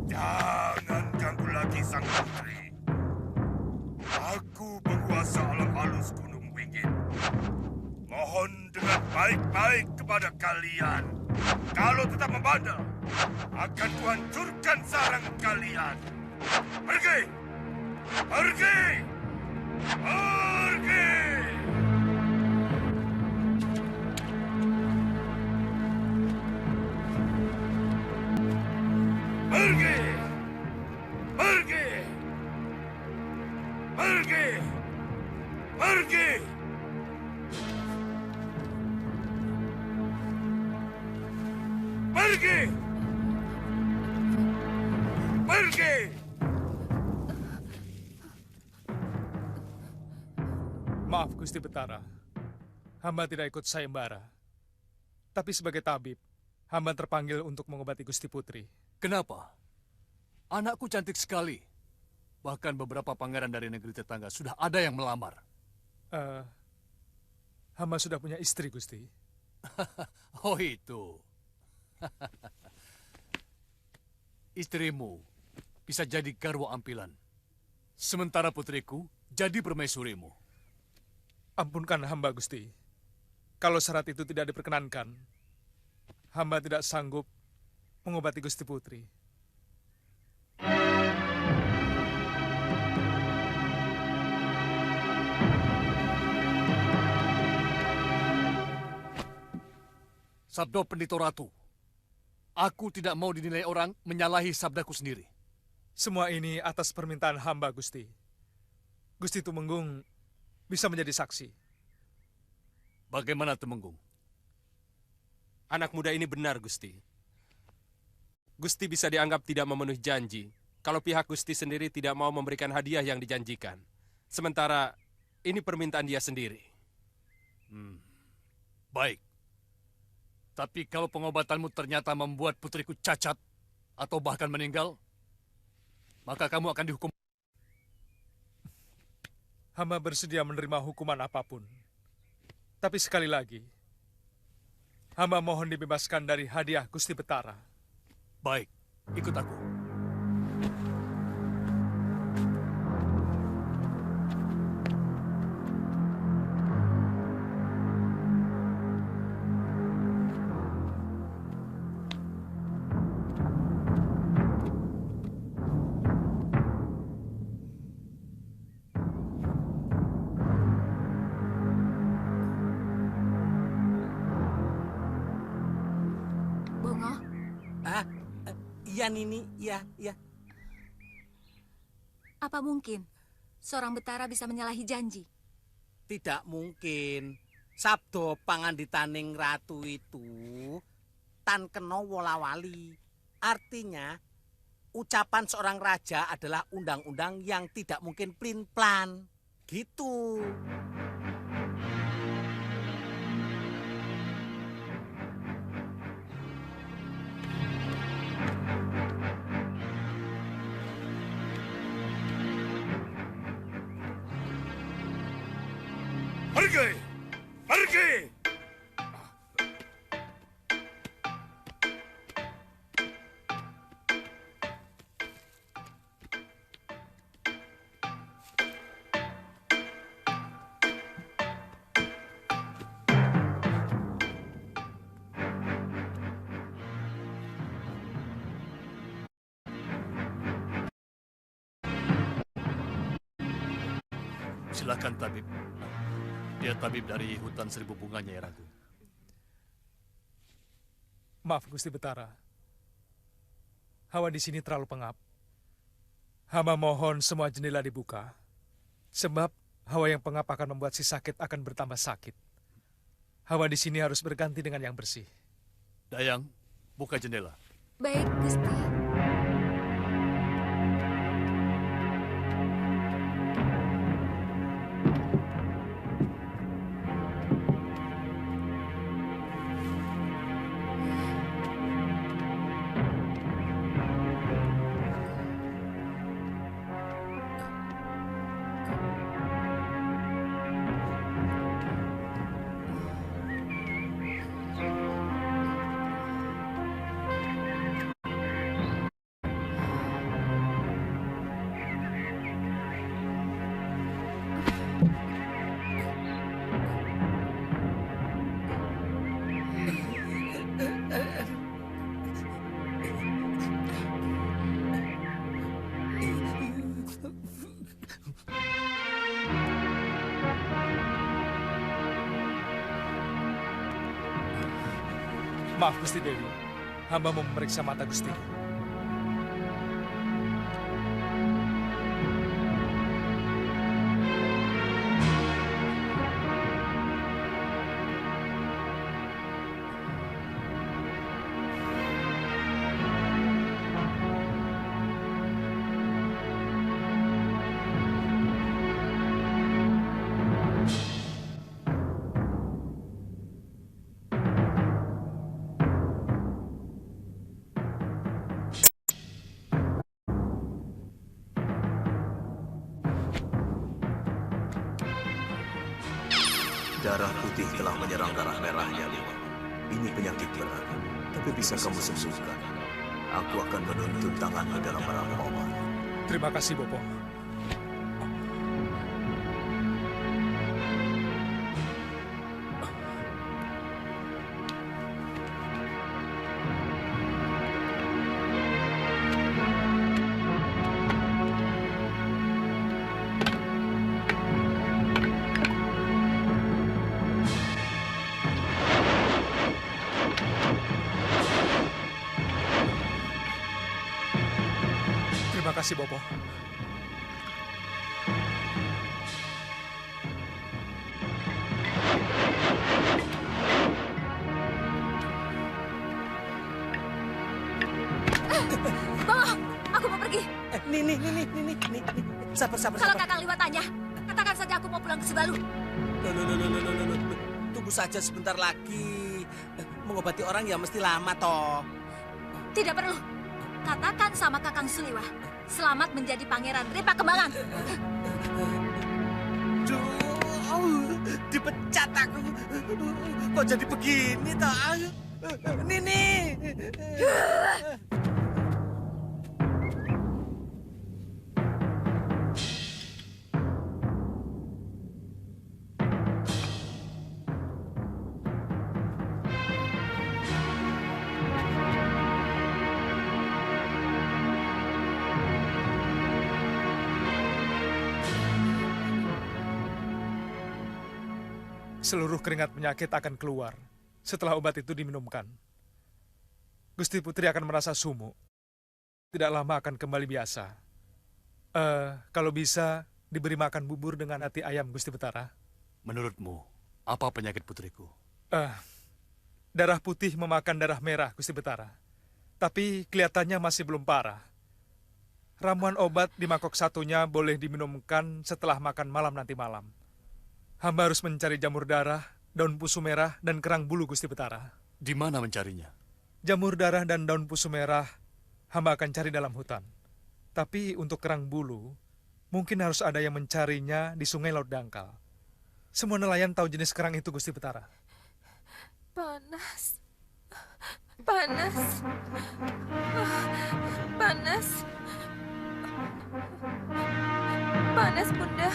Jangan ganggu lagi sang putri. Aku penguasa alam halus Gunung Winggit. Mohon dengan baik-baik kepada kalian. Kalau tetap membandel, akan kuhancurkan sarang kalian. Pergi! Pergi! Pergi! Pergi! Pergi! Pergi! Pergi! Pergi! Pergi! Maaf, Gusti Betara. Hamba tidak ikut sayembara. Tapi sebagai tabib, hamba terpanggil untuk mengobati Gusti Putri. Kenapa? Anakku cantik sekali. Bahkan beberapa pangeran dari negeri tetangga sudah ada yang melamar. Hamba sudah punya istri, Gusti. Oh itu. Istrimu bisa jadi garwa ampilan. Sementara putriku jadi permaisurimu. Ampunkan hamba, Gusti. Kalau syarat itu tidak diperkenankan, hamba tidak sanggup mengobati Gusti Putri. Sabdo Pendito Ratu, aku tidak mau dinilai orang menyalahi sabdaku sendiri. Semua ini atas permintaan hamba, Gusti. Gusti Tumenggung bisa menjadi saksi. Bagaimana Tumenggung? Anak muda ini benar, Gusti. Gusti bisa dianggap tidak memenuhi janji kalau pihak Gusti sendiri tidak mau memberikan hadiah yang dijanjikan. Sementara ini permintaan dia sendiri. Baik. Tapi kalau pengobatanmu ternyata membuat putriku cacat atau bahkan meninggal, maka kamu akan dihukum. Hamba bersedia menerima hukuman apapun. Tapi sekali lagi, hamba mohon dibebaskan dari hadiah Gusti Betara. Baik, ikut aku. Iya, Nini. Iya. Apa mungkin seorang Betara bisa menyalahi janji? Tidak mungkin. Sabdo panganditaning ratu itu tan kena wolawali. Artinya, ucapan seorang raja adalah undang-undang yang tidak mungkin plin-plan. Gitu. Pergi! Pergi! Silakan tabib. Dia tabib dari hutan seribu bunga, Nyai Ratu. Maaf Gusti Betara. Hawa di sini terlalu pengap. Hamba mohon semua jendela dibuka. Sebab hawa yang pengap akan membuat si sakit akan bertambah sakit. Hawa di sini harus berganti dengan yang bersih. Dayang, buka jendela. Baik, Gusti. Maaf Gusti Dewi, hamba mau memeriksa mata Gusti. Darah putih telah menyerang darah merahnya. Ini penyakit berat, tapi bisa kamu sembuhkan. Aku akan menuntun tanganmu dalam meramu obat. Terima kasih, Bopo. Terima kasih, Bopo. Bopo, aku mau pergi. Nini. Sabar. Kalau Kakang Liwat tanya, katakan saja aku mau pulang ke Sibalu. Loh. Tunggu saja sebentar lagi. Mengobati orang ya mesti lama toh. Tidak perlu. Katakan sama Kakang Suliwa, selamat menjadi pangeran Ripa Kembangan. Duh, dipecat aku. Kok jadi begini toh? Nini. Seluruh keringat penyakit akan keluar setelah obat itu diminumkan. Gusti Putri akan merasa sumuk. Tidak lama akan kembali biasa. Kalau bisa, diberi makan bubur dengan hati ayam, Gusti Betara. Menurutmu, apa penyakit putriku? Darah putih memakan darah merah, Gusti Betara. Tapi kelihatannya masih belum parah. Ramuan obat di mangkok satunya boleh diminumkan setelah makan malam nanti malam. Hamba harus mencari jamur darah, daun pusu merah, dan kerang bulu, Gusti Betara. Di mana mencarinya? Jamur darah dan daun pusu merah, hamba akan cari dalam hutan. Tapi untuk kerang bulu, mungkin harus ada yang mencarinya di sungai Laut Dangkal. Semua nelayan tahu jenis kerang itu, Gusti Betara. Panas, Bunda.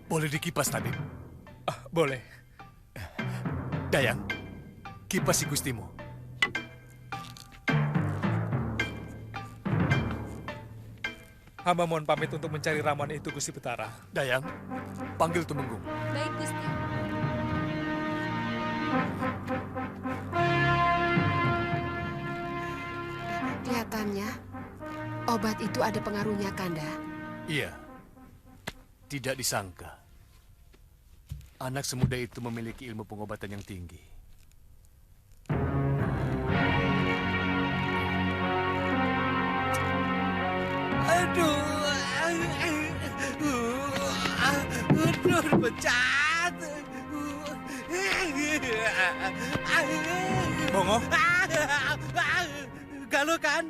Boleh dikipas, tabib? Boleh. Dayang, kipas si gustimu. Hamba mohon pamit untuk mencari ramuan itu, Gusti Betara. Dayang, panggil Tumenggung. Baik, Gusti. Kelihatannya obat itu ada pengaruhnya, Kanda. Iya. Tidak disangka. Anak semuda itu memiliki ilmu pengobatan yang tinggi. Aduh, pecat. Bongo? Galuh kan?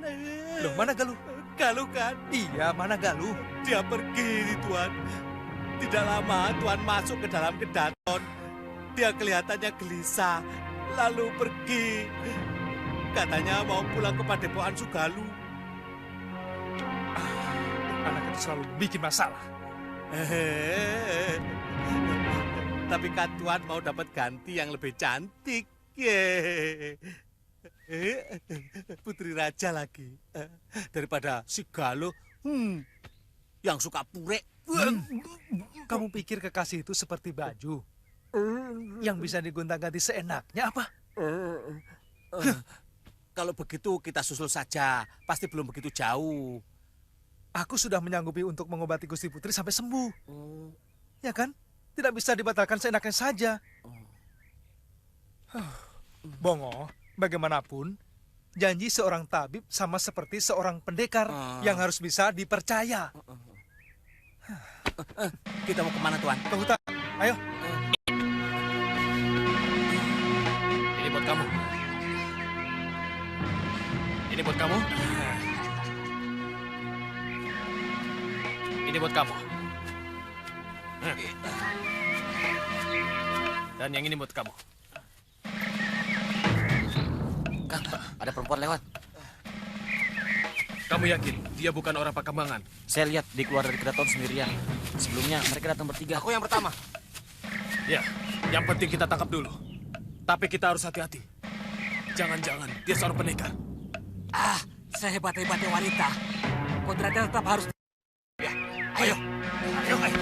Loh, mana Galuh? Galuh kan? Iya, mana Galuh? Dia pergi, Tuan. Tidak lama Tuan masuk ke dalam kedaton. Dia kelihatannya gelisah, lalu pergi. Katanya mau pulang ke Padepokan Sugalu. Anak itu selalu bikin masalah. Tapi kan Tuan mau dapat ganti yang lebih cantik. Putri Raja lagi. Daripada si Galuh yang suka purek. Kamu pikir kekasih itu seperti baju? Yang bisa digonta-ganti seenaknya apa? Kalau begitu kita susul saja. Pasti belum begitu jauh. Aku sudah menyanggupi untuk mengobati Gusti Putri sampai sembuh. Ya kan? Tidak bisa dibatalkan seenaknya saja. Bongo, bagaimanapun, janji seorang tabib sama seperti seorang pendekar yang harus bisa dipercaya. Kita mau kemana, Tuan? Ke hutan. Ayo. Ini buat kamu. Ini buat kamu. Ini buat kamu. Dan yang ini buat kamu. Kang, ada perempuan lewat. Kamu yakin dia bukan orang Pakambangan? Saya lihat dia keluar dari kedaton sendirian. Sebelumnya mereka datang bertiga. Aku yang pertama. Ya, yang penting kita tangkap dulu. Tapi kita harus hati-hati. Jangan-jangan dia seorang pendekar. Sehebat-hebatnya wanita. Kodratnya tetap harus... Ya, ayo. Ayo, ayo.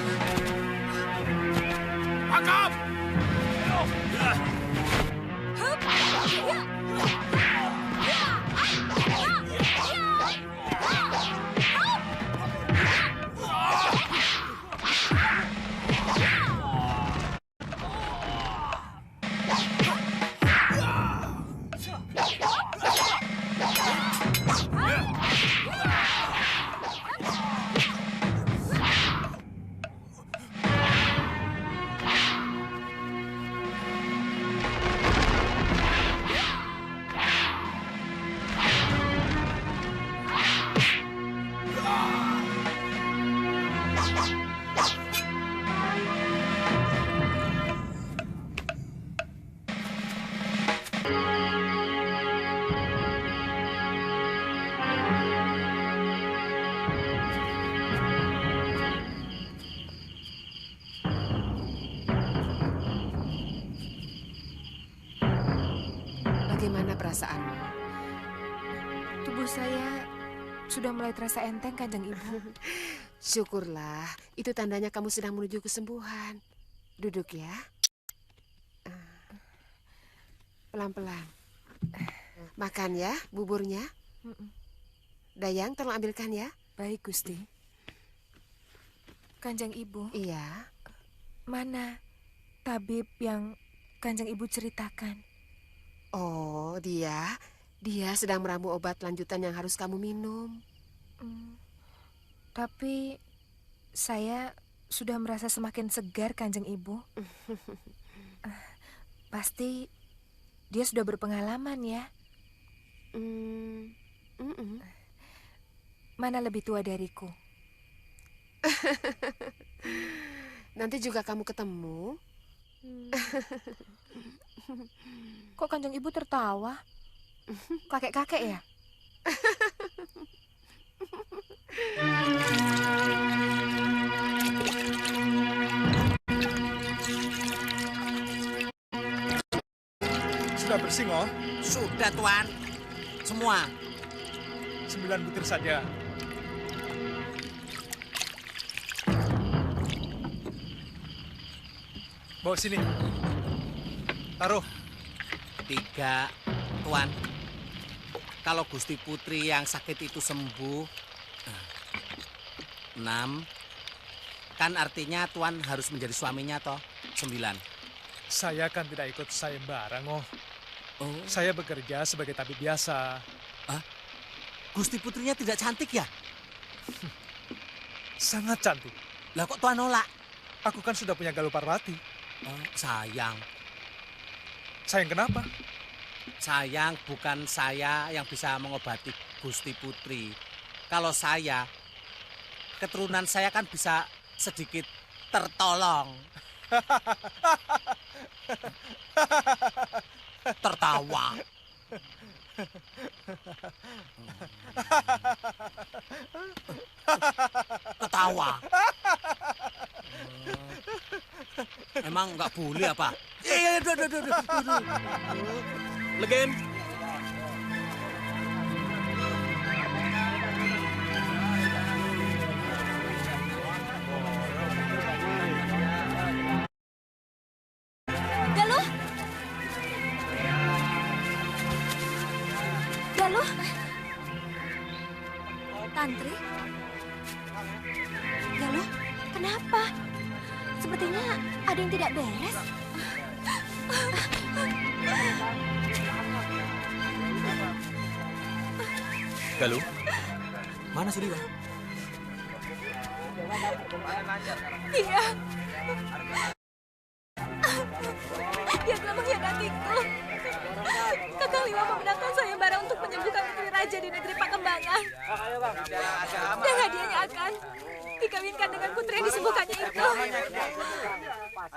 Tangkap! Bagaimana perasaanmu? Tubuh saya sudah mulai terasa enteng, Kanjeng Ibu. Syukurlah, itu tandanya kamu sedang menuju kesembuhan. Duduk ya. Pelan-pelan. Makan ya, buburnya. Dayang, tolong ambilkan ya. Baik, Gusti. Kanjeng Ibu. Iya. Mana tabib yang Kanjeng Ibu ceritakan? Oh, dia sedang meramu obat lanjutan yang harus kamu minum. Tapi saya sudah merasa semakin segar, Kanjeng Ibu. Pasti dia sudah berpengalaman ya. Mana lebih tua dariku? Nanti juga kamu ketemu. Kok Kanjeng Ibu tertawa? Kakek-kakek ya? Sudah bersih, Ngo? Sudah, Tuan. Semua. 9 butir saja. Bawa sini. Taruh. 3, Tuan. Kalau Gusti Putri yang sakit itu sembuh, 6, kan artinya Tuan harus menjadi suaminya toh, 9. Saya kan tidak ikut sayembara, Ngoh. Oh, Saya bekerja sebagai tabib biasa. Gusti Putrinya tidak cantik ya? Sangat cantik. Lah kok Tuan nolak? Aku kan sudah punya Galuh Parwati. Oh, sayang. Sayang kenapa? Sayang bukan saya yang bisa mengobati Gusti Putri. Kalau saya, keturunan saya kan bisa sedikit tertolong. Tertawa. Ketawa. Emang nggak boleh apa? Legen. Galuh! Galuh! Tantri? Galuh, kenapa? Sepertinya ada yang tidak beres. Galuh. Mana Suliwa? Iya. Dia telah mengkhianatiku. Kakang Liwa memenangkan sayembara untuk menyembuhkan putri raja di negeri Pakembangan. Dan hadiahnya akan dikawinkan dengan putri yang disembuhkannya itu.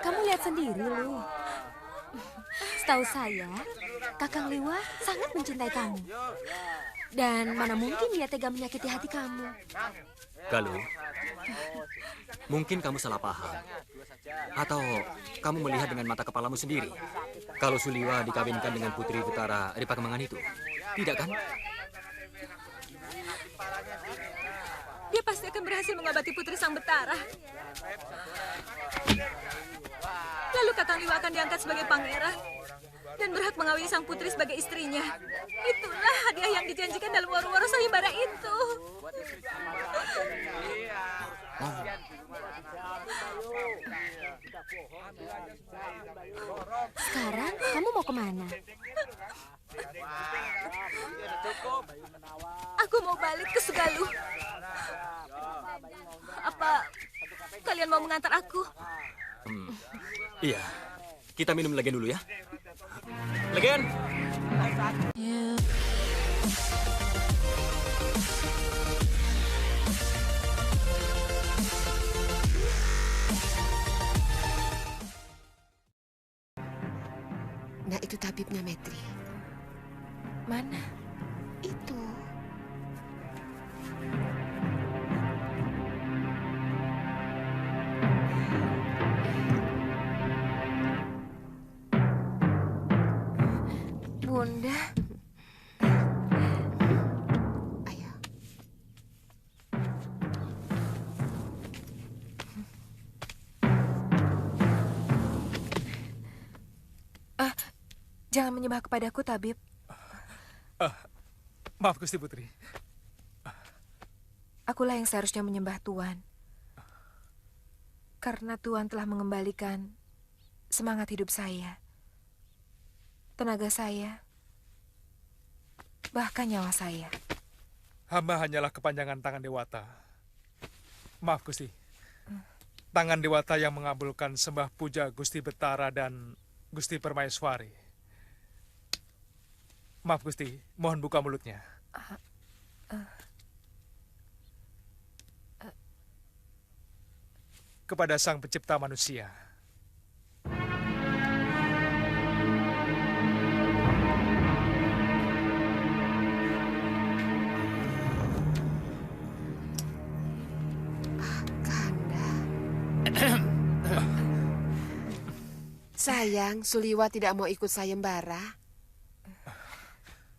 Kamu lihat sendiri, Lu. Setahu saya, Kakang Liwa sangat mencintai kamu. Dan mana mungkin dia tega menyakiti hati kamu. Galuh. Mungkin kamu salah paham. Atau kamu melihat dengan mata kepalamu sendiri. Kalau Suliwa dikawinkan dengan Putri Utara di Pakembangan itu. Tidak kan? Dia pasti akan berhasil mengobati putri sang Betara. Lalu Kakang Liwa akan diangkat sebagai pangeran dan berhak mengawini sang putri sebagai istrinya. Itulah hadiah yang dijanjikan dalam waro-waro sayembara itu. Sekarang kamu mau kemana? Aku mau balik ke Segaluh. Apa kalian mau mengantar aku? Iya. Kita minum Legen dulu ya. Legen! Nah, itu tabibnya, Metri. Mana? Itu. Bunda. Ayo. Jangan menyembah kepadaku, tabib. Maaf, Gusti Putri. Akulah yang seharusnya menyembah Tuan. Karena Tuan telah mengembalikan semangat hidup saya, tenaga saya, bahkan nyawa saya. Hamba hanyalah kepanjangan tangan Dewata. Maaf, Gusti. Tangan Dewata yang mengabulkan sembah puja Gusti Betara dan Gusti Permaiswari. Maaf, Gusti. Mohon buka mulutnya. Kepada Sang Pencipta manusia. Sayang, Suliwa tidak mau ikut sayembara.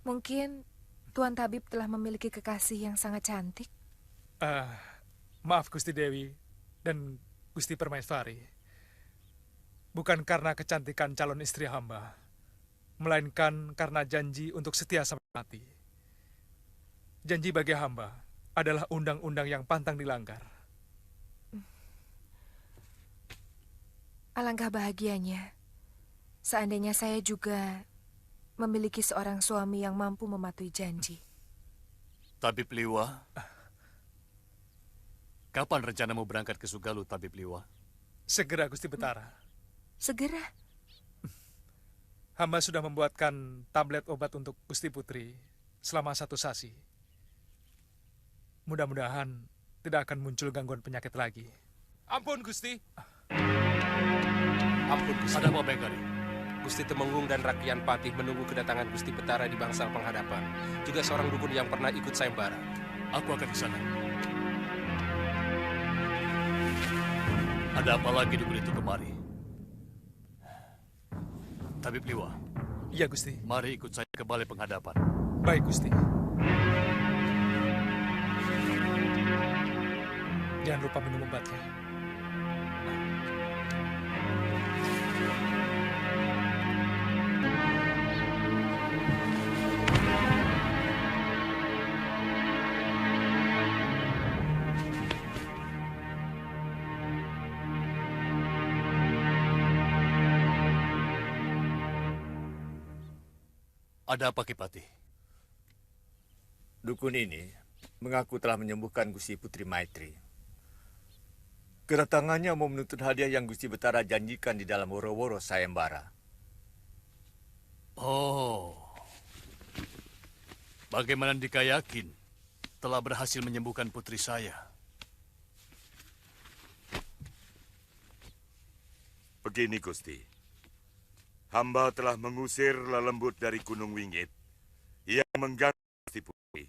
Mungkin Tuan Tabib telah memiliki kekasih yang sangat cantik. Maaf, Gusti Dewi dan Gusti Permaiswari. Bukan karena kecantikan calon istri hamba, melainkan karena janji untuk setia sampai mati. Janji bagi hamba adalah undang-undang yang pantang dilanggar. Alangkah bahagianya seandainya saya juga memiliki seorang suami yang mampu mematuhi janji. Tabib Liwa, kapan rencanamu berangkat ke Sugalu, Tabib Liwa? Segera, Gusti Betara. Segera? Hamba sudah membuatkan tablet obat untuk Gusti Putri selama 1 sasi. Mudah-mudahan tidak akan muncul gangguan penyakit lagi. Ampun, Gusti. Ampun, Gusti. Ada apa, Bengkari? Gusti Temenggung dan Rakyat Patih menunggu kedatangan Gusti Betara di bangsal penghadapan. Juga seorang dukun yang pernah ikut sayembara. Aku akan ke sana. Ada apa lagi dukun itu kemari? Tabib Liwa. Iya, Gusti. Mari ikut saya ke balai penghadapan. Baik, Gusti. Jangan lupa minum obatnya. Ada apa, Kipati? Dukun ini mengaku telah menyembuhkan Gusti Putri Maitri. Kedatangannya mau menuntut hadiah yang Gusti Betara janjikan di dalam woro-woro sayembara. Oh. Bagaimana Andika yakin telah berhasil menyembuhkan putri saya? Begini, Gusti. Hamba telah mengusir lelembut dari Gunung Wingit yang mengganggu Gusti Putri.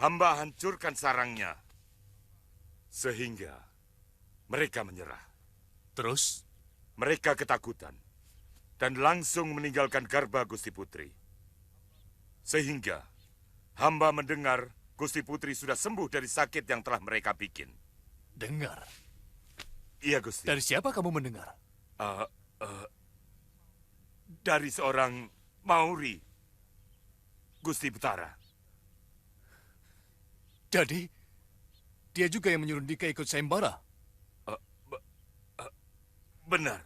Hamba hancurkan sarangnya sehingga mereka menyerah. Terus? Mereka ketakutan dan langsung meninggalkan garba Gusti Putri. Sehingga hamba mendengar Gusti Putri sudah sembuh dari sakit yang telah mereka bikin. Dengar? Iya, Gusti. Dari siapa kamu mendengar? Dari seorang Mauri, Gusti Betara. Jadi, dia juga yang menyuruh Dika ikut sayembara? Benar,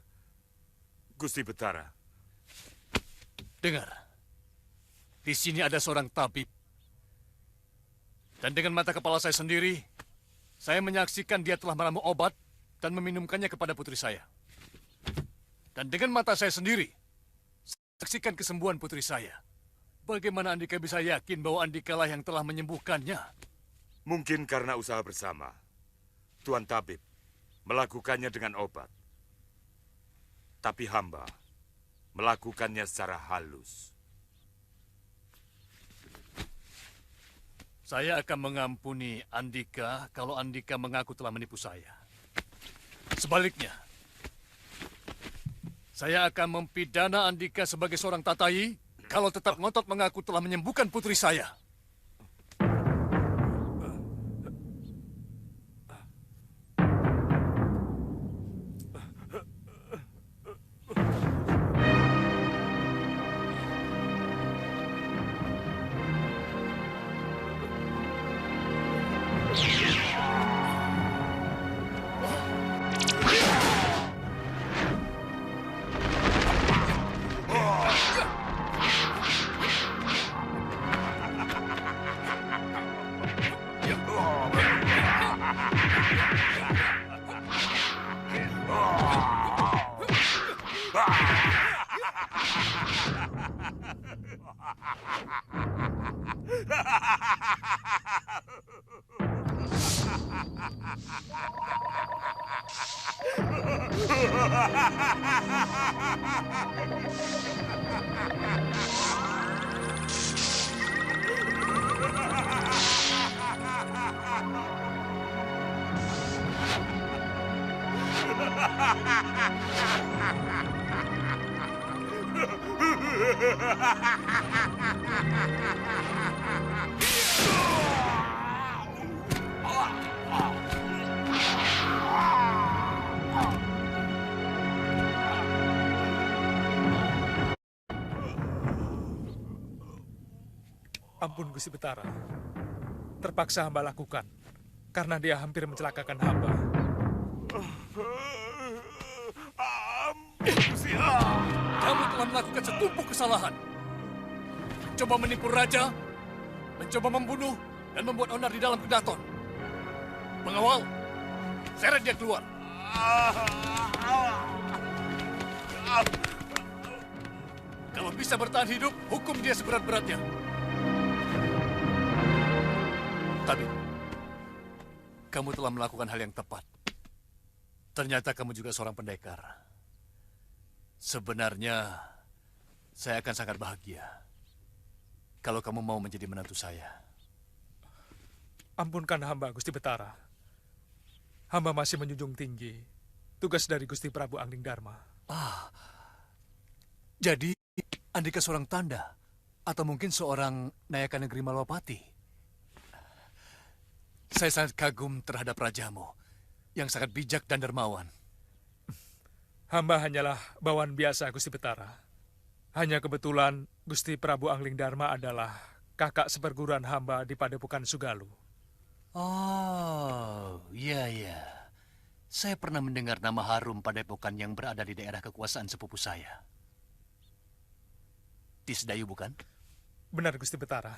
Gusti Betara. Dengar, di sini ada seorang tabib. Dan dengan mata kepala saya sendiri, saya menyaksikan dia telah meramu obat dan meminumkannya kepada putri saya. Dan dengan mata saya sendiri, saya saksikan kesembuhan putri saya. Bagaimana Andika bisa yakin bahwa Andika lah yang telah menyembuhkannya? Mungkin karena usaha bersama. Tuan Tabib melakukannya dengan obat. Tapi hamba melakukannya secara halus. Saya akan mengampuni Andika kalau Andika mengaku telah menipu saya. Sebaliknya, saya akan mempidana Andika sebagai seorang tatayi kalau tetap ngotot mengaku telah menyembuhkan putri saya. Ampun Gusti Betara. Terpaksa hamba lakukan karena dia hampir mencelakakan hamba. Kamu telah melakukan setumpuk kesalahan. Mencoba menipu raja, mencoba membunuh, dan membuat onar di dalam kedaton. Pengawal, seret dia keluar. Kalau bisa bertahan hidup, hukum dia seberat-beratnya. Tapi, kamu telah melakukan hal yang tepat. Ternyata kamu juga seorang pendekar. Sebenarnya, saya akan sangat bahagia kalau kamu mau menjadi menantu saya. Ampunkan hamba, Gusti Betara. Hamba masih menjunjung tinggi tugas dari Gusti Prabu Anglingdarma. Jadi Andika seorang tanda, atau mungkin seorang Nayaka Negeri Malwapati. Saya sangat kagum terhadap rajamu, yang sangat bijak dan dermawan. Hamba hanyalah bawahan biasa, Gusti Betara. Hanya kebetulan Gusti Prabu Anglingdarma adalah kakak seperguruan hamba di Padepokan Sugalu. Oh, iya. Saya pernah mendengar nama harum Padepokan yang berada di daerah kekuasaan sepupu saya. Tisdayu, bukan? Benar, Gusti Betara.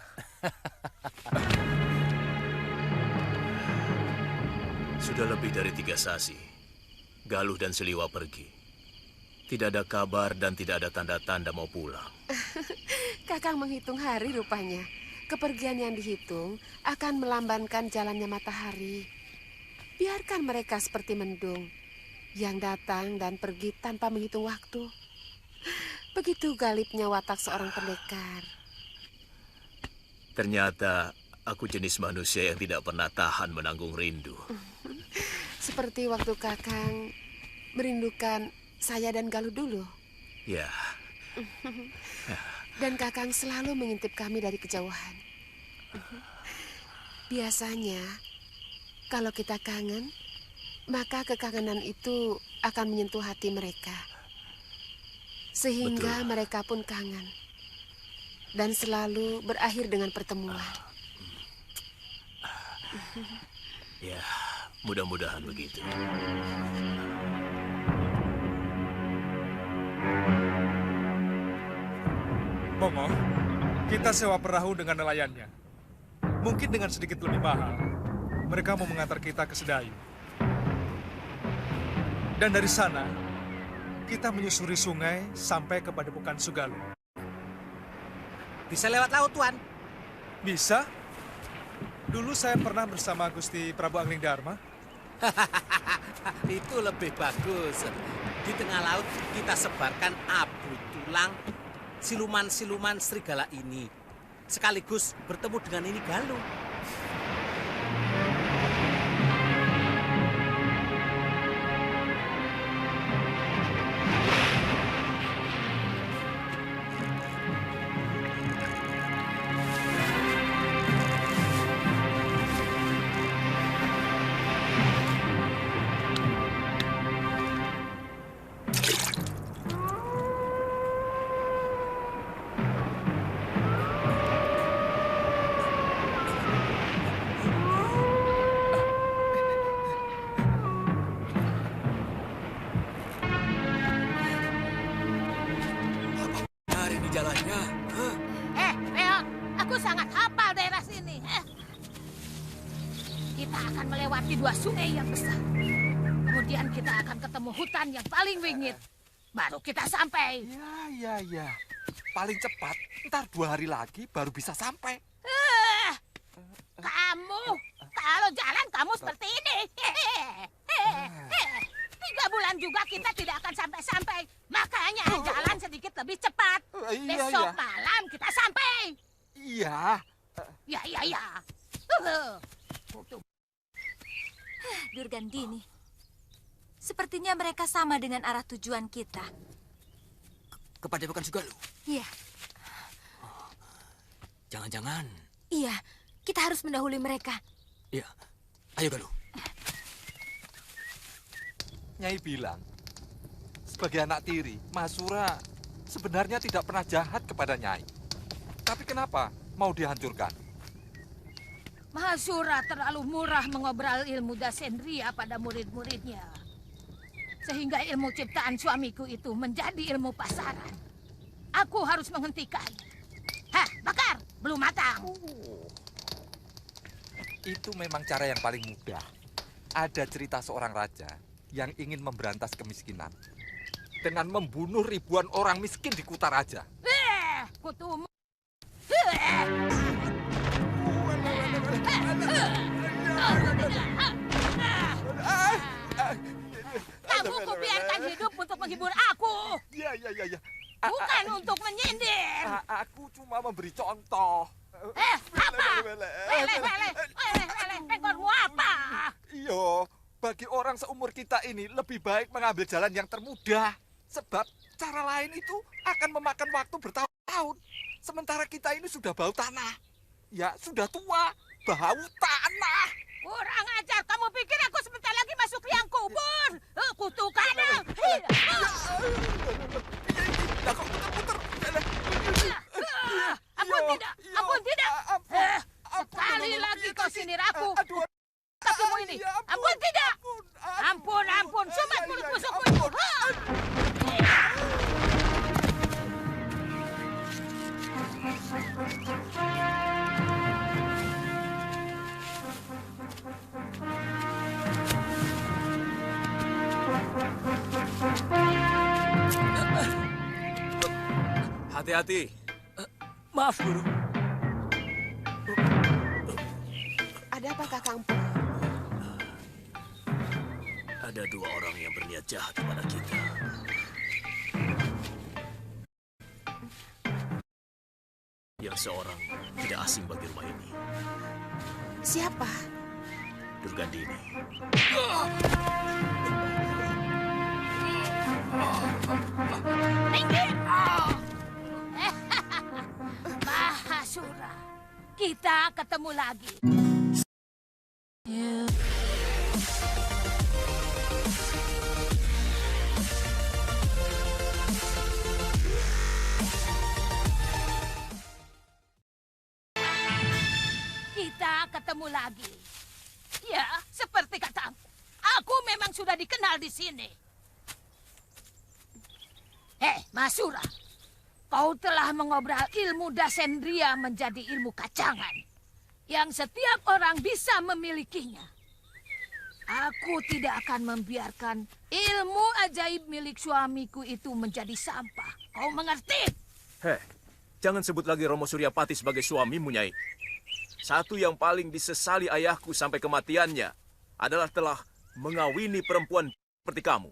Sudah lebih dari 3 sasi. Galuh dan Seliwa pergi. Tidak ada kabar dan tidak ada tanda-tanda mau pulang. Kakang menghitung hari rupanya. Kepergian yang dihitung akan melambankan jalannya matahari. Biarkan mereka seperti mendung yang datang dan pergi tanpa menghitung waktu. Begitu galibnya watak seorang pendekar. Ternyata aku jenis manusia yang tidak pernah tahan menanggung rindu. Seperti waktu Kakang merindukan saya dan Galuh dulu. Ya. Dan Kakang selalu mengintip kami dari kejauhan. Biasanya, kalau kita kangen, maka kekangenan itu akan menyentuh hati mereka. Sehingga Betul. mereka pun kangen. Dan selalu berakhir dengan pertemuan. Ya, mudah-mudahan begitu. Bongo, kita sewa perahu dengan nelayannya. Mungkin dengan sedikit lebih mahal, mereka mau mengantar kita ke Sedayu. Dan dari sana, kita menyusuri sungai sampai ke Padepokan Sugalu. Bisa lewat laut, Tuan. Bisa? Dulu saya pernah bersama Gusti Prabu Anglingdarma. Itu lebih bagus. Di tengah laut kita sebarkan abu tulang siluman-siluman serigala ini. Sekaligus bertemu dengan ini Galuh. Jalannya. Leon, aku sangat hafal daerah sini. Kita akan melewati 2 sungai yang besar. Kemudian kita akan ketemu hutan yang paling wingit. Baru kita sampai. Ya. Paling cepat, ntar 2 hari lagi baru bisa sampai. Kamu, kalau jalan kamu seperti ini. 3 bulan juga kita tidak akan sampai-sampai. Makanya jalan sedikit lebih cepat. Besok malam kita sampai. Iya. Ya. Durgandini, sepertinya mereka sama dengan arah tujuan kita. Ke Padepokan Sugalu. Iya. Jangan-jangan. Iya, kita harus mendahului mereka. Iya. Ayo, Galuh. Nyai bilang, sebagai anak tiri, Mas Sura sebenarnya tidak pernah jahat kepada Nyai. Tapi kenapa mau dihancurkan. Mahasura terlalu murah mengobrol ilmu Dasendria pada murid-muridnya. Sehingga ilmu ciptaan suamiku itu menjadi ilmu pasaran. Aku harus menghentikan. Hah, bakar! Belum matang. Itu memang cara yang paling mudah. Ada cerita seorang raja yang ingin memberantas kemiskinan dengan membunuh ribuan orang miskin di Kutaraja. Kutumu. Kamu kubiarkan hidup untuk menghibur aku. Ya. Bukan untuk menyindir. Aku cuma memberi contoh. Apa? Weleh. Ekormu apa? Iyo, bagi orang seumur kita ini lebih baik mengambil jalan yang termudah. Sebab cara lain itu akan memakan waktu bertahun-tahun. Sementara kita ini sudah bau tanah. Ya, sudah tua, bau tanah. Kurang ajar, kamu pikir aku sebentar lagi masuk liang kubur? Kutukan. Ampun tidak. Sekali lagi kau sindir aku. Kakimu ini. Ampun tidak. Ampun. Sumat mulut busukmu itu. Hati-hati. Maaf, Guru. Ada apa, Kakangku? Ada dua orang yang berniat jahat kepada kita. Yang seorang tidak asing bagi rumah ini. Siapa? Durgandini. Minggir! Mahasura, kita ketemu lagi. Kita ketemu lagi. Ya, seperti katamu. Aku memang sudah dikenal di sini. Mahasura, kau telah mengobrol ilmu Dasendria menjadi ilmu kacangan yang setiap orang bisa memilikinya. Aku tidak akan membiarkan ilmu ajaib milik suamiku itu menjadi sampah. Kau mengerti? Jangan sebut lagi Romo Suryapati sebagai suamimu, Nyai. Satu yang paling disesali ayahku sampai kematiannya adalah telah mengawini perempuan seperti kamu.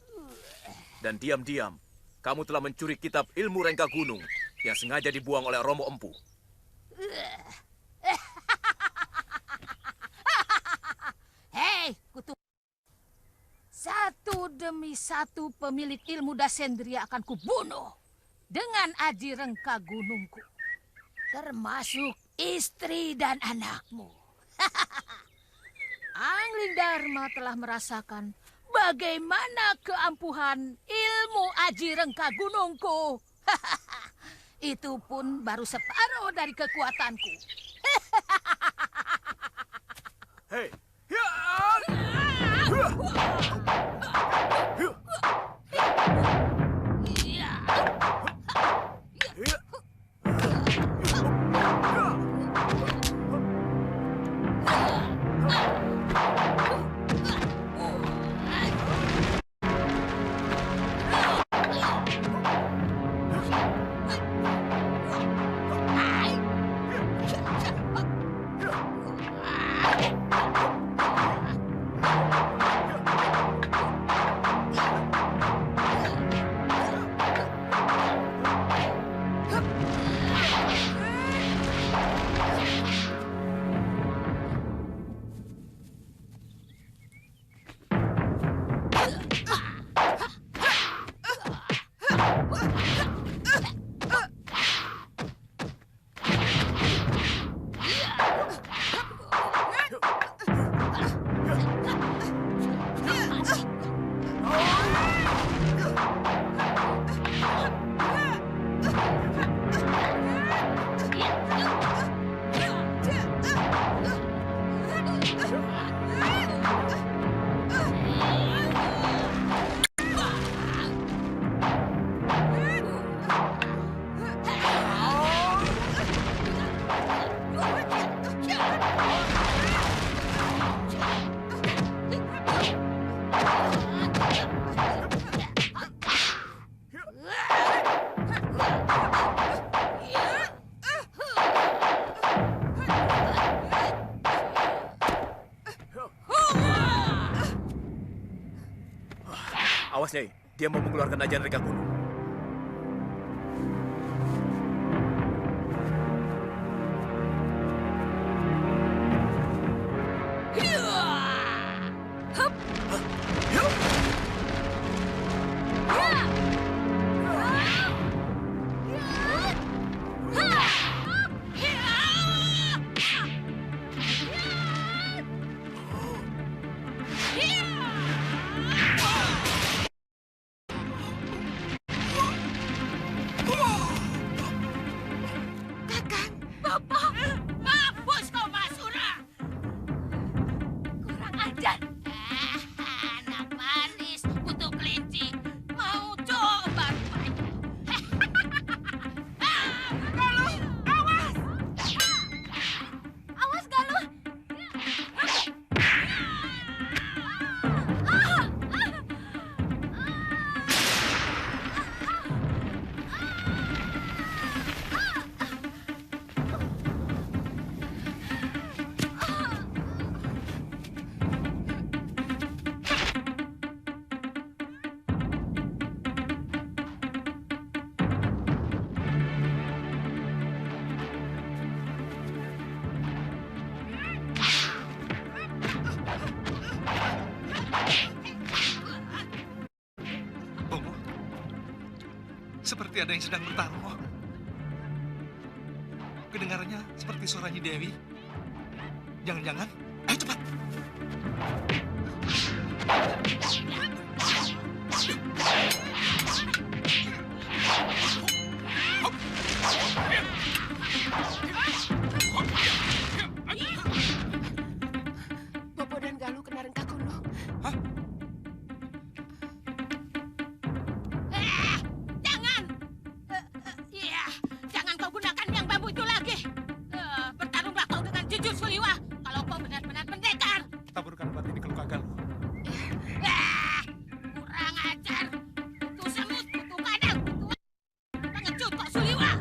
Dan diam-diam, kamu telah mencuri kitab ilmu Rengka Gunung yang sengaja dibuang oleh Romo Empu. Hei, kutu. Satu demi satu pemilik ilmu Dasendria akan kubunuh dengan aji Rengka Gunungku. Termasuk istri dan anakmu. Angling Dharma telah merasakan bagaimana keampuhan ilmu aji Rengka Gunungku. Itu pun baru separuh dari kekuatanku. Hei! Awas, Nyai. Dia mau mengeluarkan ajian reka gunung. Mampus kau, Masura! Kurang ajar. Anak manis, kutu kelinci. Mau coba rupanya. Galuh, awas! Awas, Galuh! Bomo, seperti ada yang sedang bertarung. Kedengarannya seperti suara Nyi Dewi. Jangan-jangan, ayo cepat. Bobo dan Galuh kena rengka gunung. Jangan! Iya, jangan kau gunakan yang bambu itu lagi. Bertarunglah kau dengan jujur, Suliwa. Kalau kau benar-benar pendekar. Taburkan obat ini ke luka Galuh. Kurang ajar. Kutu semut, kutu kadal, kutu pengecut kau, Suliwa.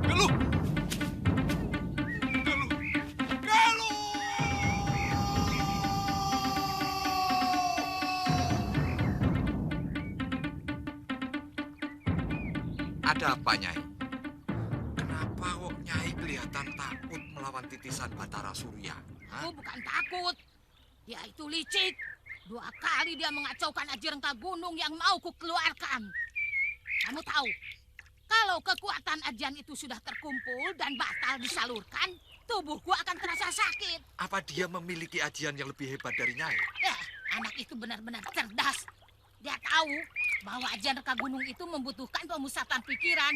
Galuh! Ada apa, Nyai? Kenapa kok Nyai kelihatan takut melawan titisan Batara Surya? Aku bukan takut. Dia itu licik. 2 kali dia mengacaukan aji rengka gunung yang mau kukeluarkan. Kamu tahu, kalau kekuatan ajian itu sudah terkumpul dan batal disalurkan, tubuhku akan terasa sakit. Apa dia memiliki ajian yang lebih hebat dari Nyai? Anak itu benar-benar cerdas. Dia tahu bahwa ajian reka gunung itu membutuhkan pemusatan pikiran.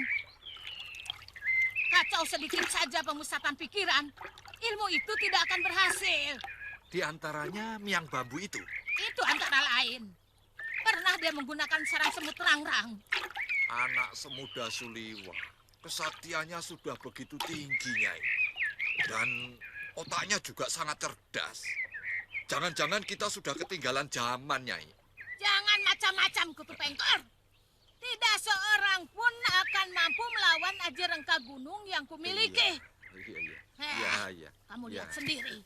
Kacau sedikit saja pemusatan pikiran, ilmu itu tidak akan berhasil. Di antaranya Miang Bambu itu. Itu antara lain. Pernah dia menggunakan sarang semut rangrang. Anak semuda Suliwa. Kesaktiannya sudah begitu tinggi, Nyai. Dan otaknya juga sangat cerdas. Jangan-jangan kita sudah ketinggalan zaman, Nyai. Jangan macam-macam, Kutu Pengkor. Tidak seorang pun akan mampu melawan aji rengka gunung yang kumiliki. Iya. Kamu lihat sendiri.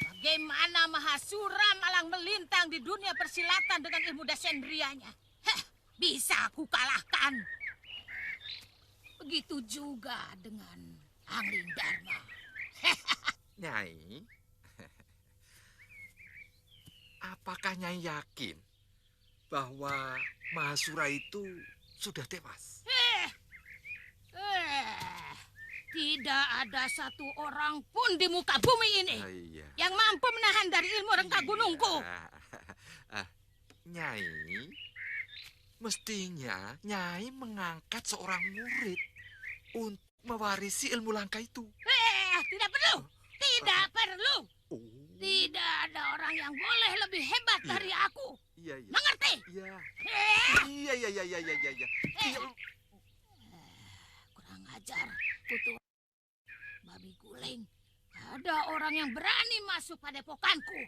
Bagaimana Mahasura malang melintang di dunia persilatan dengan ilmu dasendrianya. Bisa aku kalahkan. Begitu juga dengan Angling Dharma. Nyai, apakah Nyai yakin bahwa Mahasura itu sudah tewas? Tidak ada satu orang pun di muka bumi ini yang mampu menahan dari ilmu rengka gunungku. Nyai, mestinya Nyai mengangkat seorang murid untuk mewarisi ilmu langka itu. Tidak perlu. Tidak perlu. Tidak ada orang yang boleh lebih hebat dari aku. Iya. Mengerti? Iya. Kurang ajar, Kutu babi guling. Ada orang yang berani masuk padepokanku.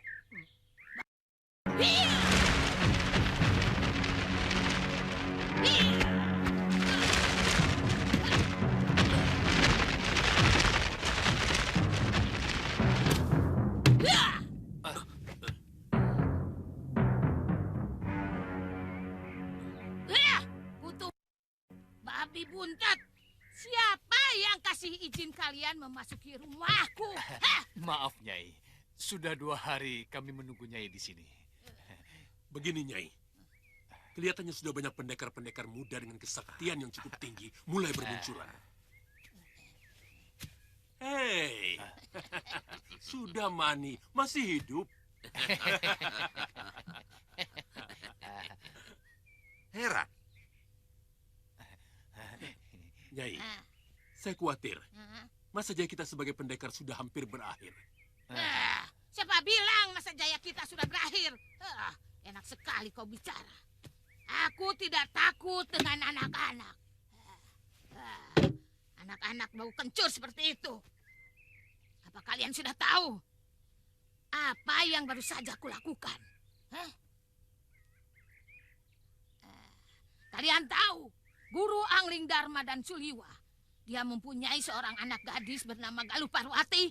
Kuntet, siapa yang kasih izin kalian memasuki rumahku? Hah? Maaf, Nyai. Sudah 2 hari kami menunggu Nyai di sini. Begini, Nyai. Kelihatannya sudah banyak pendekar-pendekar muda dengan kesaktian yang cukup tinggi mulai bermunculan. Hei, sudah Mani, masih hidup. Heran. Nyai, saya khawatir. Masa jaya kita sebagai pendekar sudah hampir berakhir. Siapa bilang masa jaya kita sudah berakhir? Enak sekali kau bicara. Aku tidak takut dengan anak-anak. Anak-anak bau kencur seperti itu. Apa kalian sudah tahu apa yang baru saja kulakukan? Kalian tahu Guru Angling Dharma dan Suliwa, dia mempunyai seorang anak gadis bernama Galuh Parwati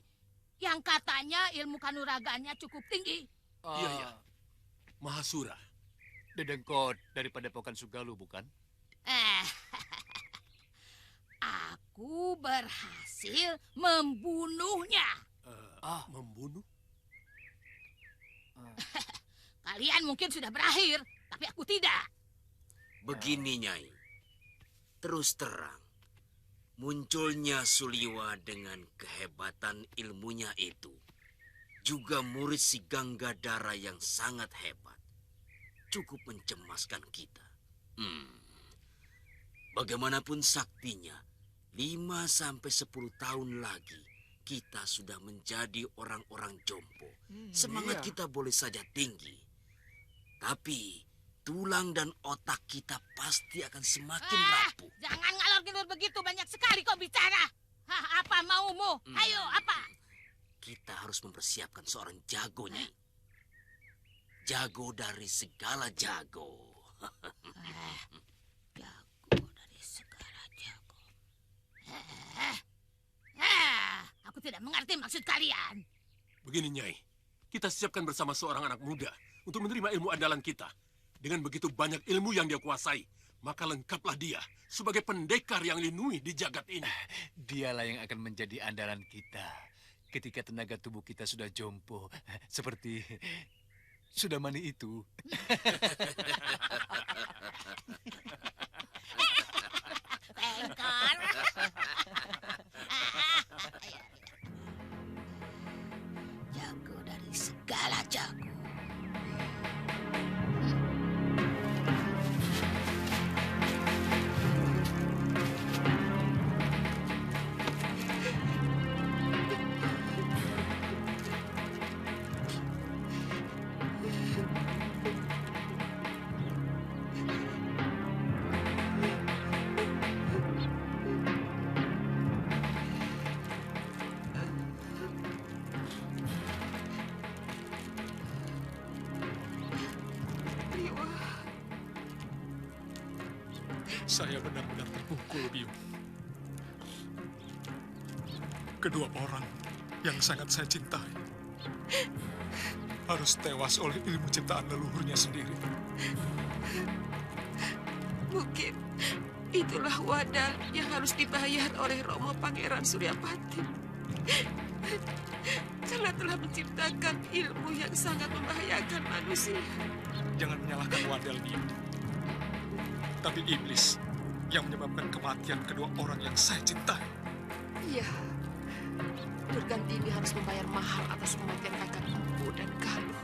yang katanya ilmu kanuraganya cukup tinggi. Iya, iya. Mahasura. Dedengkot dari Padepokan Sugaluh, bukan? Aku berhasil membunuhnya. Membunuh? Kalian mungkin sudah berakhir, tapi aku tidak. Begini, Nyai. Terus terang, munculnya Suliwa dengan kehebatan ilmunya itu juga murid si Ganggadara yang sangat hebat. Cukup mencemaskan kita. Bagaimanapun saktinya, 5-10 tahun lagi kita sudah menjadi orang-orang jompo. Semangat kita boleh saja tinggi, tapi tulang dan otak kita pasti akan semakin rapuh. Jangan ngalor-ngidul begitu, banyak sekali kau bicara. Apa maumu? Ayo, apa? Kita harus mempersiapkan seorang jago, Nyai. Jago dari segala jago. Jago dari segala jago. Aku tidak mengerti maksud kalian. Begini, Nyai. Kita siapkan bersama seorang anak muda untuk menerima ilmu andalan kita. Dengan begitu banyak ilmu yang dia kuasai, maka lengkaplah dia sebagai pendekar yang linui di jagat ini. Dialah yang akan menjadi andalan kita ketika tenaga tubuh kita sudah jompo, seperti Sudamani itu. Pengkor. Jago dari segala jago. Saya benar-benar terpukul, Biung. Kedua orang yang sangat saya cintai harus tewas oleh ilmu ciptaan leluhurnya sendiri. Mungkin itulah wadal yang harus dibayar oleh Romo Pangeran Suryapati. Karena telah menciptakan ilmu yang sangat membahayakan manusia. Jangan menyalahkan wadal, Biung. Tapi iblis yang menyebabkan kematian kedua orang yang saya cintai. Iya, Durgandini harus membayar mahal atas kematian kakak Empu dan Galuh.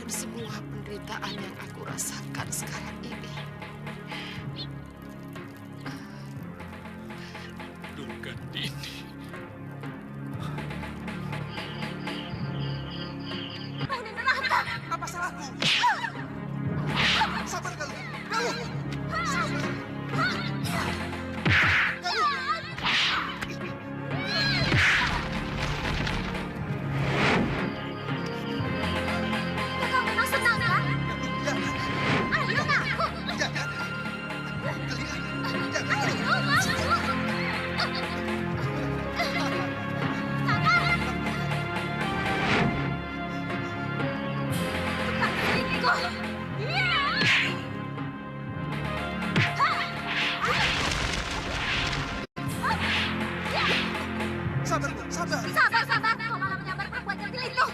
Dan semua penderitaan yang aku rasakan sekarang ini. Durgandini. Apa salahku? Sabar, Galuh. Galuh! Sabar. Kakak memang senang, kan? Ayo, nak. sabar, kau malah menyambar perempuan cantik itu.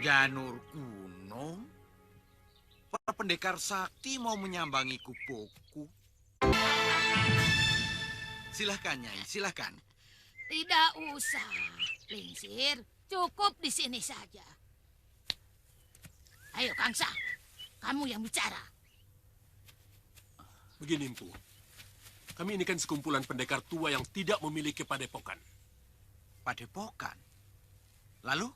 Janur kuno, para pendekar sakti mau menyambangi kupoku. Silahkan, Nyai, silahkan. Tidak usah, Lingsir. Cukup di sini saja. Ayo, Kangsa. Kamu yang bicara. Begini, Empu. Kami ini kan sekumpulan pendekar tua yang tidak memiliki padepokan. Padepokan? Lalu?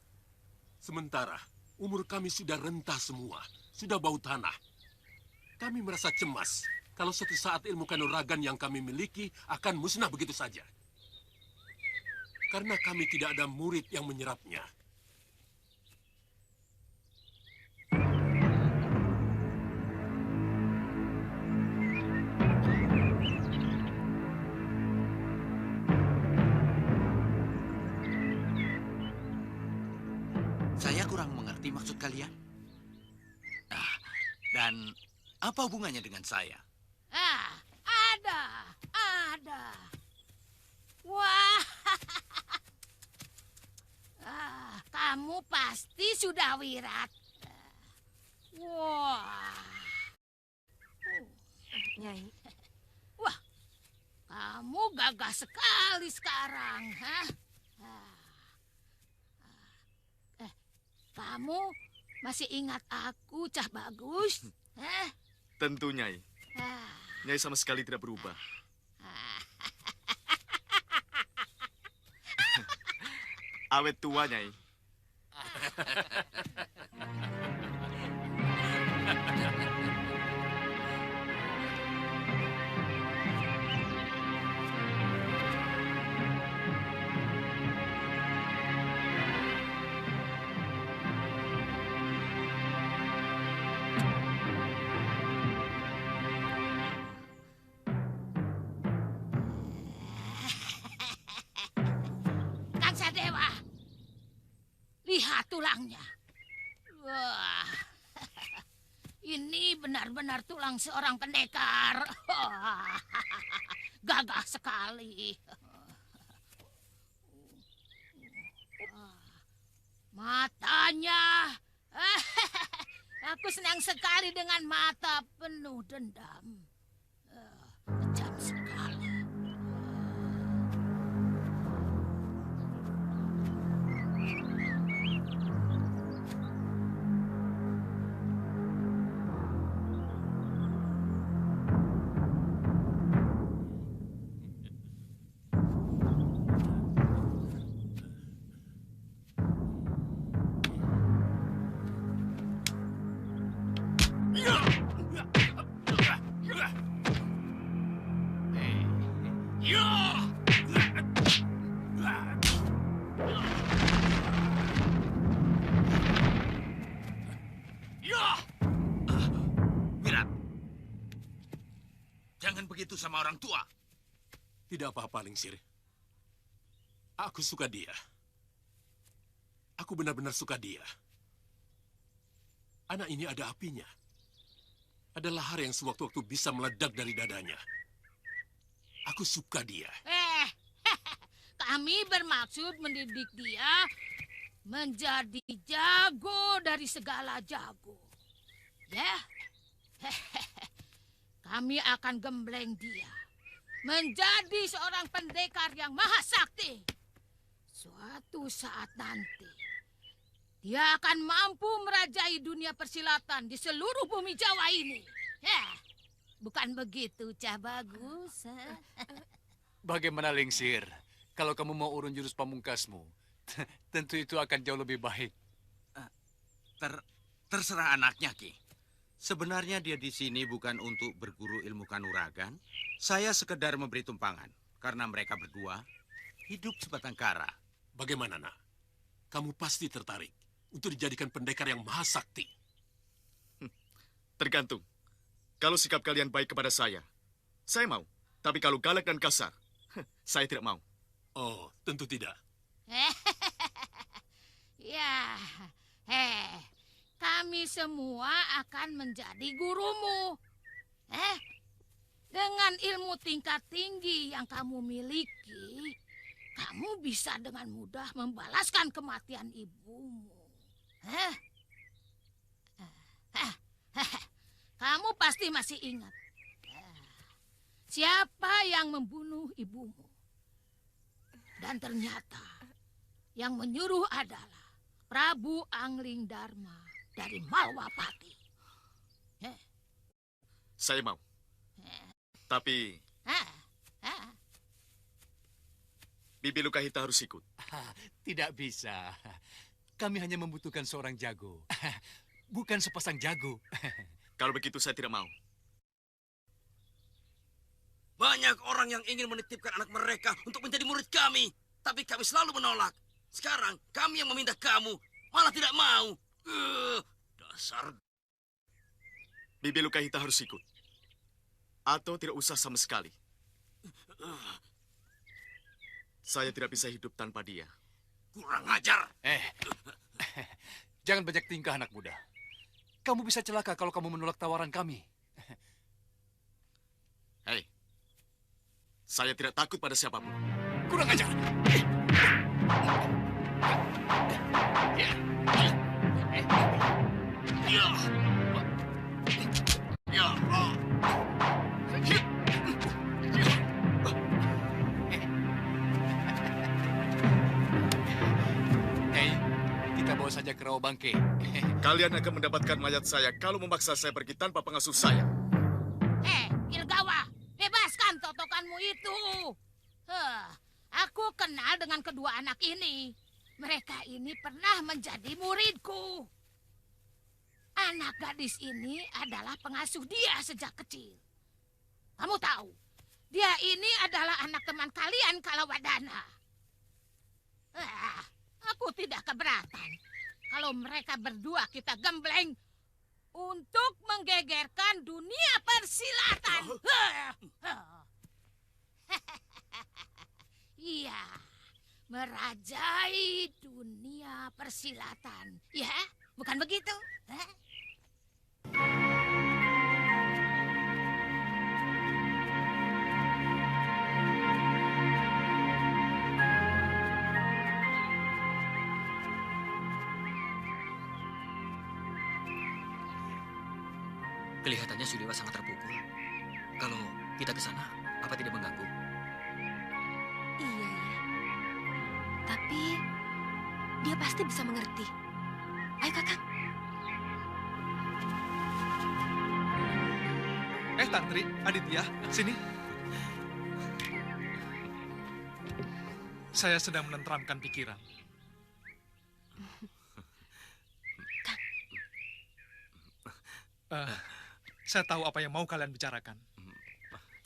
Sementara umur kami sudah rentah semua, sudah bau tanah. Kami merasa cemas kalau suatu saat ilmu kanuragan yang kami miliki akan musnah begitu saja. Karena kami tidak ada murid yang menyerapnya. Saya kurang mengerti maksud kalian. Dan apa hubungannya dengan saya? Ada. Wah, kamu pasti sudah wirat. Wah. Nyai. Wah, kamu gagah sekali sekarang, hah? Kamu masih ingat aku, Cah Bagus? Tentu, Nyai. Nyai sama sekali tidak berubah. Awet tua, Nyai. Lihat tulangnya. Wah, ini benar-benar tulang seorang pendekar. Wah, gagah sekali. Matanya. Aku senang sekali dengan mata penuh dendam. Kejam sekali. Jangan begitu sama orang tua. Tidak apa-apa, Lingsir. Aku suka dia. Aku benar-benar suka dia. Anak ini ada apinya. Ada lahar yang sewaktu-waktu bisa meledak dari dadanya. Aku suka dia. Kami bermaksud mendidik dia menjadi jago dari segala jago. Ya, kami akan gembleng dia menjadi seorang pendekar yang maha sakti. Suatu saat nanti, dia akan mampu merajai dunia persilatan di seluruh bumi Jawa ini. Bukan begitu, Cah Bagus? Bagaimana Lingsir? Kalau kamu mau urun jurus pamungkasmu, tentu itu akan jauh lebih baik. Terserah anaknya, Ki. Sebenarnya dia di sini bukan untuk berguru ilmu kanuragan. Saya sekedar memberi tumpangan. Karena mereka berdua hidup sebatang kara. Bagaimana, Nak? Kamu pasti tertarik untuk dijadikan pendekar yang maha sakti. Tergantung. Kalau sikap kalian baik kepada saya mau. Tapi kalau galak dan kasar, saya tidak mau. Oh, tentu tidak. Ya, kami semua akan menjadi gurumu. Dengan ilmu tingkat tinggi yang kamu miliki, kamu bisa dengan mudah membalaskan kematian ibumu. Kamu pasti masih ingat siapa yang membunuh ibumu. Dan ternyata yang menyuruh adalah Prabu Angling Dharma dari Malwapati. Saya mau. Tapi Bibi Lukahita harus ikut. Tidak bisa. Kami hanya membutuhkan seorang jago. Bukan sepasang jago. Kalau begitu saya tidak mau. Banyak orang yang ingin menitipkan anak mereka untuk menjadi murid kami. Tapi kami selalu menolak. Sekarang kami yang meminta kamu, malah tidak mau. Dasar. Bibi Lukahita harus ikut. Atau tidak usah sama sekali. Saya tidak bisa hidup tanpa dia. Kurang ajar. Jangan banyak tingkah anak muda. Kamu bisa celaka kalau kamu menolak tawaran kami. Hei, saya tidak takut pada siapapun. Kurang ajar. Kita bawa saja ke rawa bangke. Kalian akan mendapatkan mayat saya kalau memaksa saya pergi tanpa pengasuh saya. Ilgawa, bebaskan totokanmu itu. Aku kenal dengan kedua anak ini. Mereka ini pernah menjadi muridku. Anak gadis ini adalah pengasuh dia sejak kecil. Kamu tahu, dia ini adalah anak teman kalian Kalawadana. Aku tidak keberatan kalau mereka berdua kita gembleng untuk menggegerkan dunia persilatan. Iya, merajai dunia persilatan. Ya, bukan begitu? Kelihatannya Sudewa sangat terpukul. Kalau kita ke sana, apa tidak mengganggu? Iya ya. Tapi dia pasti bisa mengerti. Ayo Kakang. Tantri, Aditya, sini. Saya sedang menenteramkan pikiran. Saya tahu apa yang mau kalian bicarakan.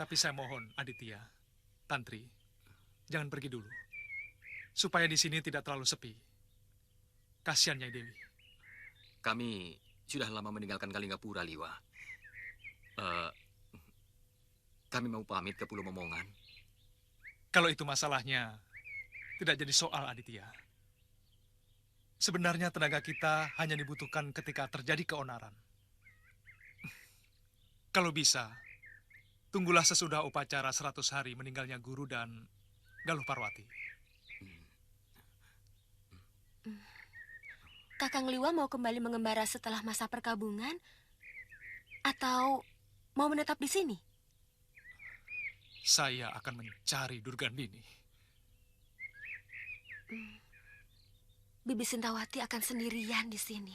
Tapi saya mohon, Aditya, Tantri, jangan pergi dulu. Supaya di sini tidak terlalu sepi. Kasihan Nyai Dewi. Kami sudah lama meninggalkan Kalinggapura, Liwa. Kami mau pamit ke Pulau Momongan. Kalau itu masalahnya, tidak jadi soal, Aditya. Sebenarnya tenaga kita hanya dibutuhkan ketika terjadi keonaran. Kalau bisa, tunggulah sesudah upacara 100 hari meninggalnya Guru dan Galuh Parwati. Kakang Liwa mau kembali mengembara setelah masa perkabungan? Atau mau menetap di sini? Saya akan mencari Durgandini. Bibi Sintawati akan sendirian di sini.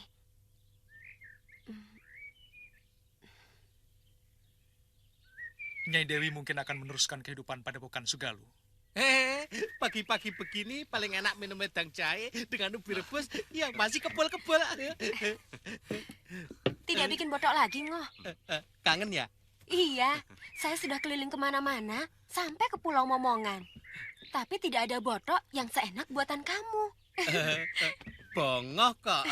Nyai Dewi mungkin akan meneruskan kehidupan padepokan Sugalu. Pagi-pagi begini paling enak minum wedang jahe dengan ubi rebus yang masih kebol-kebol. Tidak bikin botok lagi, Ngoh. Kangen ya? Iya, saya sudah keliling kemana-mana sampai ke Pulau Momongan. Tapi tidak ada botok yang seenak buatan kamu. Bongoh kok.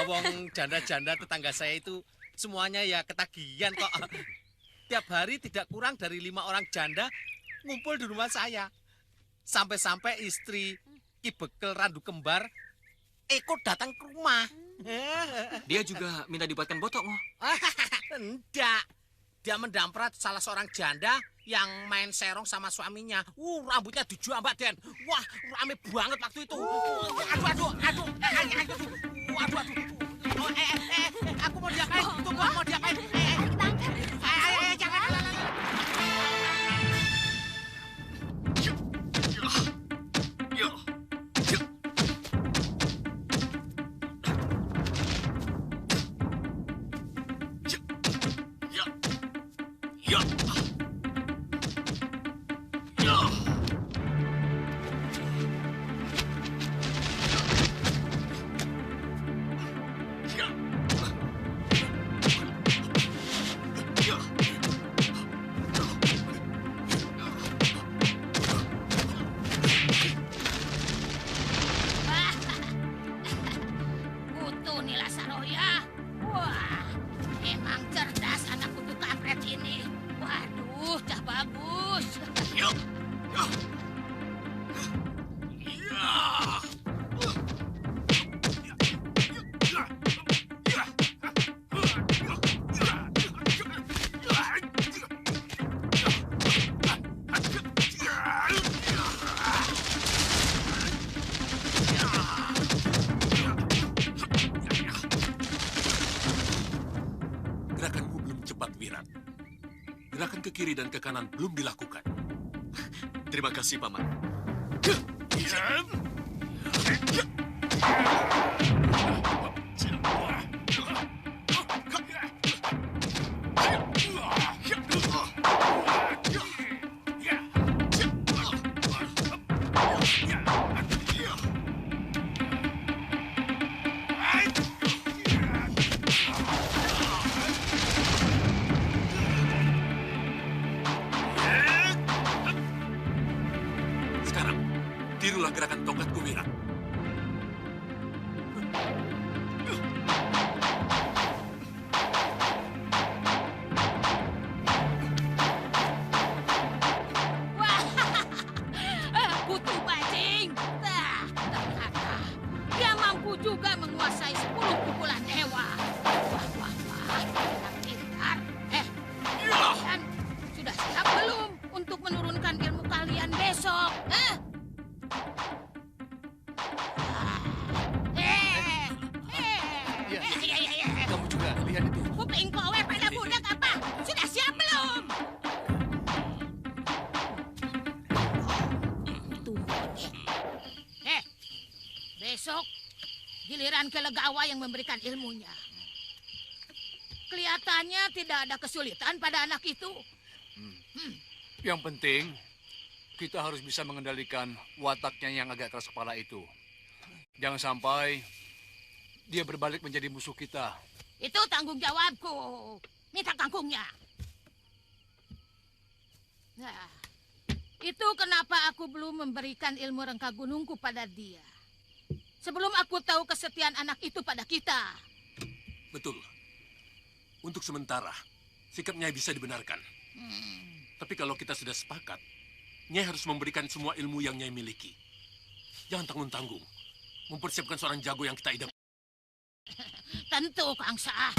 Awong janda-janda tetangga saya itu semuanya ya ketagihan kok. Tiap hari tidak kurang dari 5 orang janda ngumpul di rumah saya. Sampai-sampai istri Ki Bekel Randu Kembar ikut datang ke rumah. Dia juga minta dibuatkan botok, Ngoh. Enggak. Dia mendamprat salah seorang janda yang main serong sama suaminya. Rambutnya dijual, Mbak Den. Wah, rame banget waktu itu. Aduh. Aku mau diapain? Tunggu, mau diapain? Ayo, jangan. Kutu nih Lasaroya. Wah, emang cerdas anak kutu kampret ini. Waduh, dah bagus. Gerakanmu belum cepat, Wirat. Gerakan ke kiri dan ke kanan belum dilakukan. Terima kasih, Paman. Sekarang, tirulah gerakan tongkatku, Wirat. Kutu bajing. Nah, ternyata dia mampu juga menguasai 10 pukulan dewa. Wah, anak pintar. Kalian sudah siap belum untuk menurunkan ilmu kalian besok? Kamu juga lihat itu. Kuping kowe pada budak apa? Sudah siap belum? Besok giliran Kelegawa yang memberikan ilmunya. Kelihatannya tidak ada kesulitan pada anak itu. Yang penting, kita harus bisa mengendalikan wataknya yang agak keras kepala itu. Jangan sampai dia berbalik menjadi musuh kita. Itu tanggung jawabku. Minta kangkungnya. Nah, itu kenapa aku belum memberikan ilmu rengka gunungku pada dia. Sebelum aku tahu kesetiaan anak itu pada kita. Betul. Untuk sementara, sikap Nyai bisa dibenarkan. Tapi kalau kita sudah sepakat, Nyai harus memberikan semua ilmu yang Nyai miliki. Jangan tanggung-tanggung. Mempersiapkan seorang jago yang kita idam. Tentu, Kang Sa'ah.